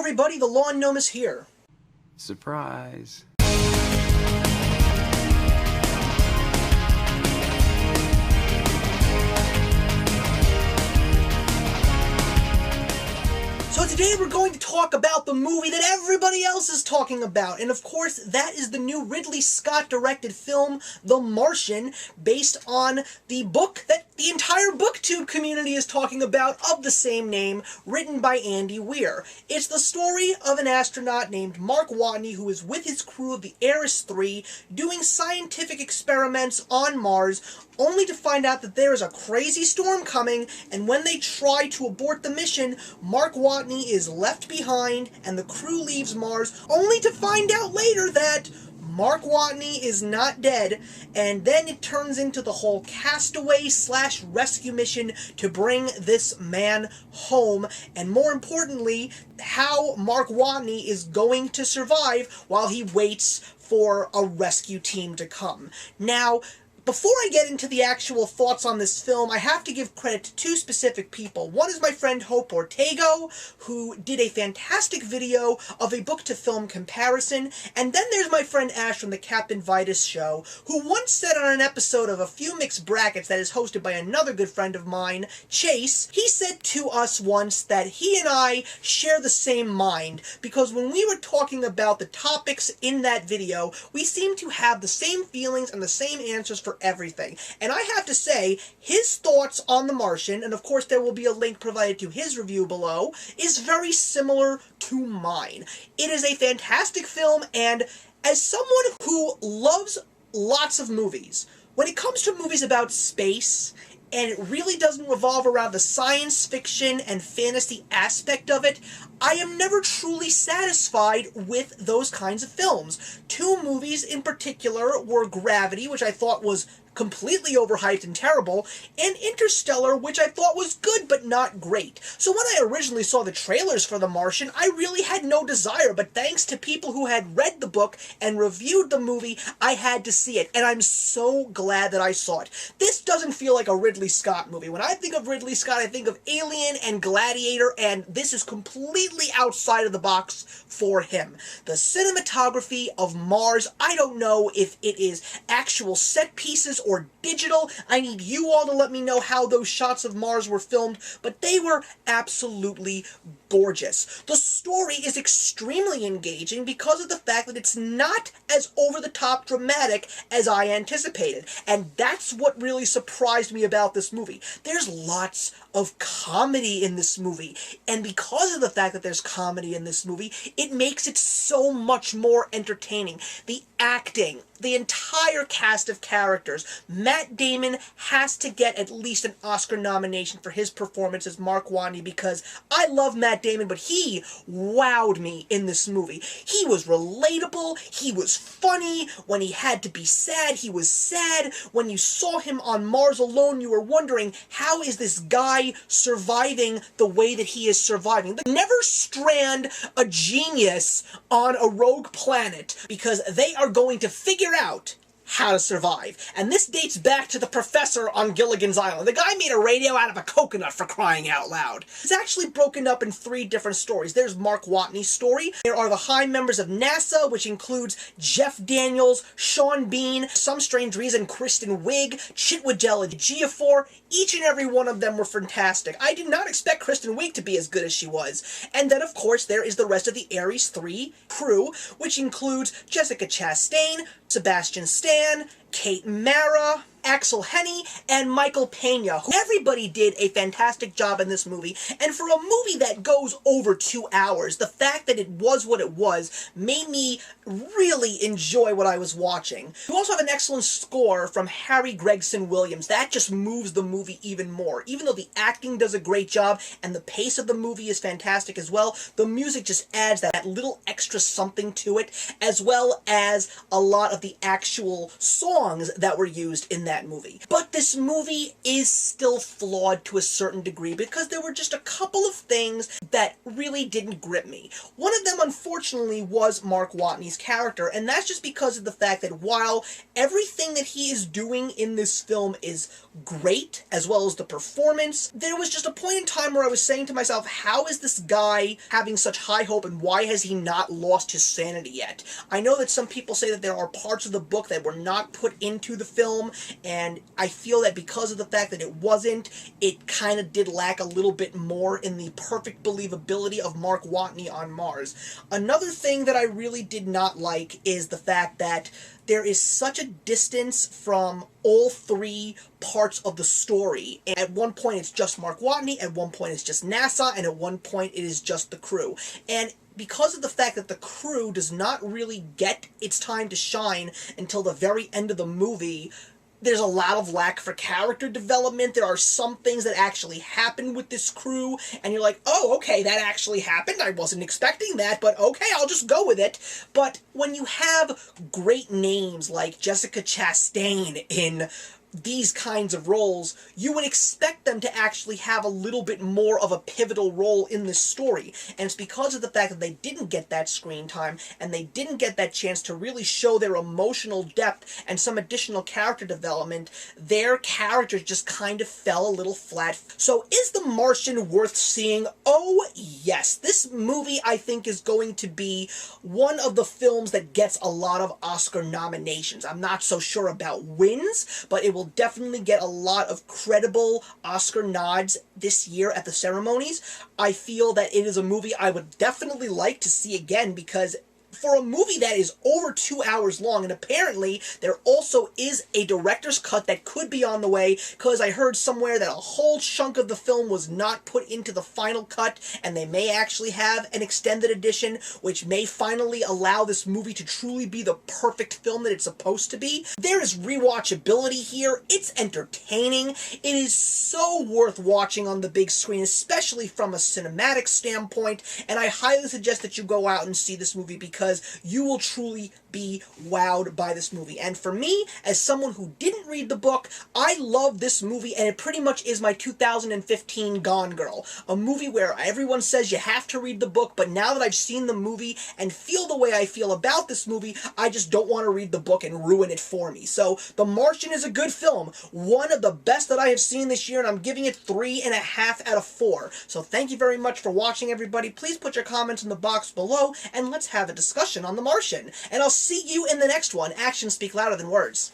everybody, the Lawn Gnome is here. Surprise. So today we're going to talk about the movie that everybody else is talking about, and of course that is the new Ridley Scott directed film, The Martian, based on the book that the entire BookTube community is talking about of the same name, written by Andy Weir. It's the story of an astronaut named Mark Watney who is with his crew of the Eris 3 doing scientific experiments on Mars, only to find out that there is a crazy storm coming, and when they try to abort the mission, Mark Watney is left behind and the crew leaves Mars, only to find out later that Mark Watney is not dead, and then it turns into the whole castaway/rescue mission to bring this man home, and more importantly, how Mark Watney is going to survive while he waits for a rescue team to come. Now, before I get into the actual thoughts on this film, I have to give credit to two specific people. One is my friend Hope Ortego, who did a fantastic video of a book-to-film comparison, and then there's my friend Ash from the Captain Vitus show, who once said on an episode of A Few Mixed Brackets that is hosted by another good friend of mine, Chase, he said to us once that he and I share the same mind, because when we were talking about the topics in that video, we seem to have the same feelings and the same answers for everything. And I have to say, his thoughts on The Martian, and of course there will be a link provided to his review below, is very similar to mine. It is a fantastic film, and as someone who loves lots of movies, when it comes to movies about space, and it really doesn't revolve around the science fiction and fantasy aspect of it, I am never truly satisfied with those kinds of films. Two movies in particular were Gravity, which I thought was completely overhyped and terrible, and Interstellar, which I thought was good but not great. So when I originally saw the trailers for The Martian, I really had no desire, but thanks to people who had read the book and reviewed the movie, I had to see it, and I'm so glad that I saw it. This doesn't feel like a Ridley Scott movie. When I think of Ridley Scott, I think of Alien and Gladiator, and this is completely outside of the box for him. The cinematography of Mars, I don't know if it is actual set pieces or digital. I need you all to let me know how those shots of Mars were filmed, but they were absolutely gorgeous. The story is extremely engaging because of the fact that it's not as over-the-top dramatic as I anticipated, and that's what really surprised me about this movie. There's lots of comedy in this movie, and because of the fact that there's comedy in this movie, it makes it so much more entertaining. The acting, the entire cast of characters. Matt Damon has to get at least an Oscar nomination for his performance as Mark Watney, because I love Matt Damon, but he wowed me in this movie. He was relatable, he was funny. When he had to be sad, he was sad. When you saw him on Mars alone, you were wondering, how is this guy surviving the way that he is surviving? Never strand a genius on a rogue planet, because they are going to figure out how to survive. And this dates back to the professor on Gilligan's Island. The guy made a radio out of a coconut, for crying out loud. It's actually broken up in 3 different stories. There's Mark Watney's story. There are the high members of NASA, which includes Jeff Daniels, Sean Bean, some strange reason Kristen Wiig, Chiwetel Ejiofor. Each and every one of them were fantastic. I did not expect Kristen Wiig to be as good as she was. And then, of course, there is the rest of the Ares 3 crew, which includes Jessica Chastain, Sebastian Stan, Kate Mara, Axel Henny, and Michael Pena. Everybody did a fantastic job in this movie, and for a movie that goes over 2 hours, the fact that it was what it was made me really enjoy what I was watching. You also have an excellent score from Harry Gregson Williams. That just moves the movie even more. Even though the acting does a great job, and the pace of the movie is fantastic as well, the music just adds that little extra something to it, as well as a lot of the actual songs songs that were used in that movie. But this movie is still flawed to a certain degree because there were just a couple of things that really didn't grip me. One of them, unfortunately, was Mark Watney's character, and that's just because of the fact that while everything that he is doing in this film is great, as well as the performance, there was just a point in time where I was saying to myself, how is this guy having such high hope and why has he not lost his sanity yet? I know that some people say that there are parts of the book that were not put into the film, and I feel that because of the fact that it wasn't, it kind of did lack a little bit more in the perfect believability of Mark Watney on Mars. Another thing that I really did not like is the fact that there is such a distance from all three parts of the story. And at one point it's just Mark Watney, at one point it's just NASA, and at one point it is just the crew. And because of the fact that the crew does not really get its time to shine until the very end of the movie, there's a lot of lack for character development. There are some things that actually happen with this crew, and you're like, oh, okay, that actually happened. I wasn't expecting that, but okay, I'll just go with it. But when you have great names like Jessica Chastain in these kinds of roles, you would expect them to actually have a little bit more of a pivotal role in this story. And it's because of the fact that they didn't get that screen time, and they didn't get that chance to really show their emotional depth and some additional character development, their characters just kind of fell a little flat. So is The Martian worth seeing? Oh, yes. This movie, I think, is going to be one of the films that gets a lot of Oscar nominations. I'm not so sure about wins, but it will definitely get a lot of credible Oscar nods this year at the ceremonies. I feel that it is a movie I would definitely like to see again, because for a movie that is over 2 hours long, and apparently there also is a director's cut that could be on the way, because I heard somewhere that a whole chunk of the film was not put into the final cut, and they may actually have an extended edition, which may finally allow this movie to truly be the perfect film that it's supposed to be. There is rewatchability here. It's entertaining. It is so worth watching on the big screen, especially from a cinematic standpoint, and I highly suggest that you go out and see this movie, because you will truly be wowed by this movie. And for me, as someone who didn't read the book, I love this movie, and it pretty much is my 2015 Gone Girl. A movie where everyone says you have to read the book, but now that I've seen the movie and feel the way I feel about this movie, I just don't want to read the book and ruin it for me. So, The Martian is a good film. One of the best that I have seen this year, and I'm giving it 3.5 out of 4. So thank you very much for watching, everybody. Please put your comments in the box below, and let's have a discussion on The Martian. And I'll see you in the next one. Actions speak louder than words.